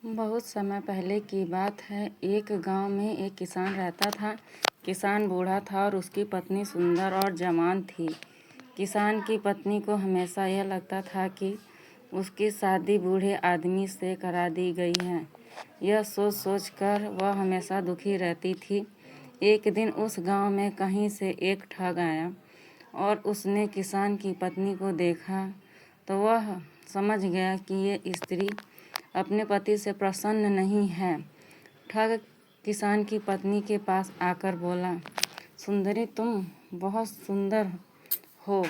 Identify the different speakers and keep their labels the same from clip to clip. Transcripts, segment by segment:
Speaker 1: बहुत समय पहले की बात है। एक गांव में एक किसान रहता था। किसान बूढ़ा था और उसकी पत्नी सुंदर और जवान थी। किसान की पत्नी को हमेशा यह लगता था कि उसकी शादी बूढ़े आदमी से करा दी गई है। यह सोच सोच कर वह हमेशा दुखी रहती थी। एक दिन उस गांव में कहीं से एक ठग आया और उसने किसान की पत्नी को देखा तो वह समझ गया कि ये स्त्री अपने पति से प्रसन्न नहीं है। ठग किसान की पत्नी के पास आकर बोला, सुंदरी, तुम बहुत सुंदर हो।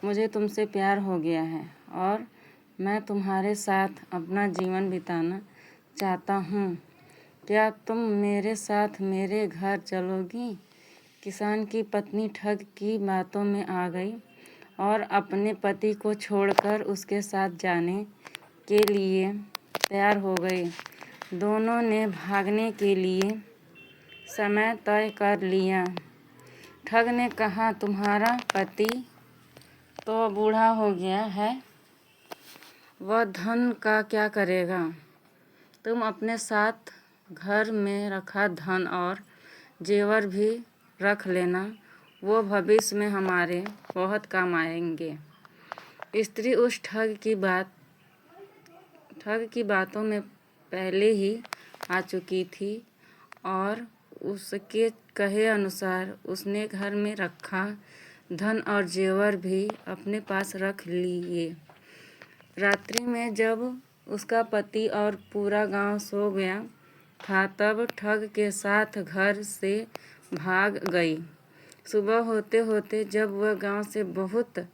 Speaker 1: मुझे तुमसे प्यार हो गया है और मैं तुम्हारे साथ अपना जीवन बिताना चाहता हूँ। क्या तुम मेरे साथ मेरे घर चलोगी? किसान की पत्नी ठग की बातों में आ गई और अपने पति को छोड़कर उसके साथ जाने के लिए तैयार हो गई। दोनों ने भागने के लिए समय तय कर लिया। ठग ने कहा, तुम्हारा पति तो बूढ़ा हो गया है, वह धन का क्या करेगा? तुम अपने साथ घर में रखा धन और जेवर भी रख लेना, वो भविष्य में हमारे बहुत काम आएंगे। स्त्री उस ठग की बातों में पहले ही आ चुकी थी और उसके कहे अनुसार उसने घर में रखा धन और जेवर भी अपने पास रख लिए। रात्रि में जब उसका पति और पूरा गांव सो गया था, तब ठग के साथ घर से भाग गई। सुबह होते होते जब वह गांव से बहुत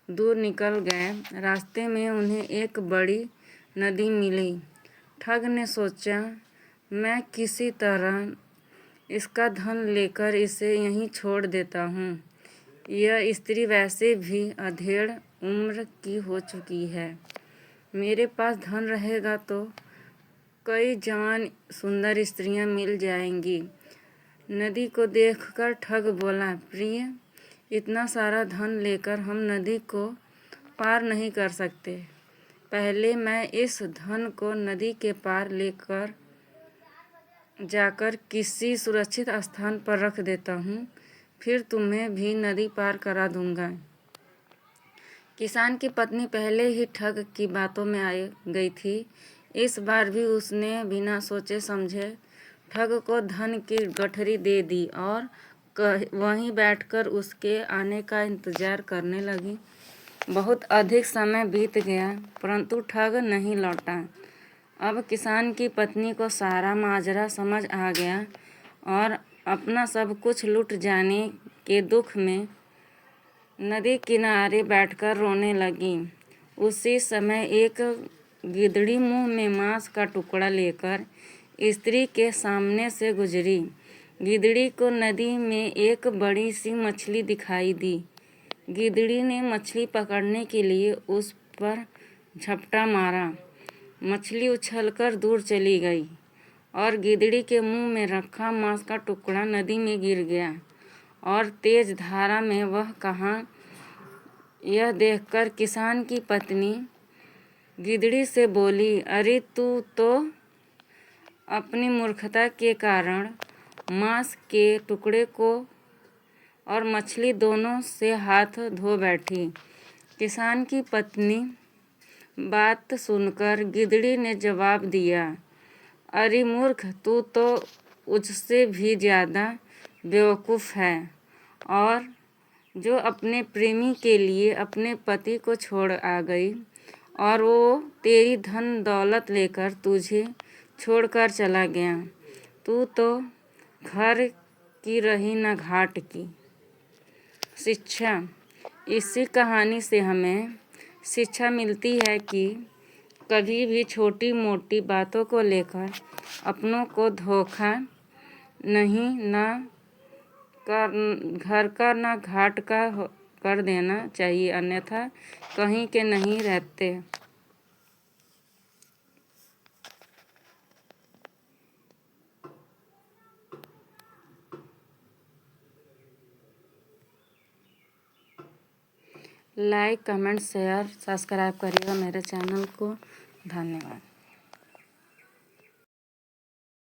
Speaker 1: दूर निकल गए, रास्ते में उन्हें एक बड़ी नदी मिली। ठग ने सोचा, मैं किसी तरह इसका धन लेकर इसे यहीं छोड़ देता हूँ। यह स्त्री वैसे भी अधेड़ उम्र की हो चुकी है। मेरे पास धन रहेगा तो कई जवान सुंदर स्त्रियां मिल जाएंगी। नदी को देखकर ठग बोला, प्रिय, इतना सारा धन लेकर हम नदी को पार नहीं कर सकते। पहले मैं इस धन को नदी के पार लेकर जाकर किसी सुरक्षित स्थान पर रख देता हूँ, फिर तुम्हें भी नदी पार करा दूंगा। किसान की पत्नी पहले ही ठग की बातों में आ गई थी। इस बार भी उसने बिना सोचे समझे ठग को धन की गठरी दे दी और वहीं बैठकर उसके आने का इंतजार करने लगी। बहुत अधिक समय बीत गया परंतु ठग नहीं लौटा। अब किसान की पत्नी को सारा माजरा समझ आ गया और अपना सब कुछ लूट जाने के दुख में नदी किनारे बैठकर रोने लगी। उसी समय एक गिदड़ी मुंह में मांस का टुकड़ा लेकर स्त्री के सामने से गुजरी। गिदड़ी को नदी में एक बड़ी सी मछली दिखाई दी। गिदड़ी ने मछली पकड़ने के लिए उस पर झपटा मारा। मछली उछलकर दूर चली गई और गिदड़ी के मुंह में रखा मांस का टुकड़ा नदी में गिर गया और तेज धारा में वह कहाँ। यह देखकर किसान की पत्नी गिदड़ी से बोली, अरे तू तो अपनी मूर्खता के कारण मांस के टुकड़े को और मछली दोनों से हाथ धो बैठी। किसान की पत्नी बात सुनकर गिदड़ी ने जवाब दिया, अरे मूर्ख, तू तो उससे भी ज़्यादा बेवकूफ़ है और जो अपने प्रेमी के लिए अपने पति को छोड़ आ गई और वो तेरी धन दौलत लेकर तुझे छोड़कर चला गया। तू तो घर की रही न घाट की। शिक्षा। इसी कहानी से हमें शिक्षा मिलती है कि कभी भी छोटी मोटी बातों को लेकर अपनों को धोखा नहीं न घर का न घाट का कर देना चाहिए, अन्यथा कहीं के नहीं रहते। लाइक, कमेंट, शेयर, सब्सक्राइब करिएगा मेरे चैनल को। धन्यवाद।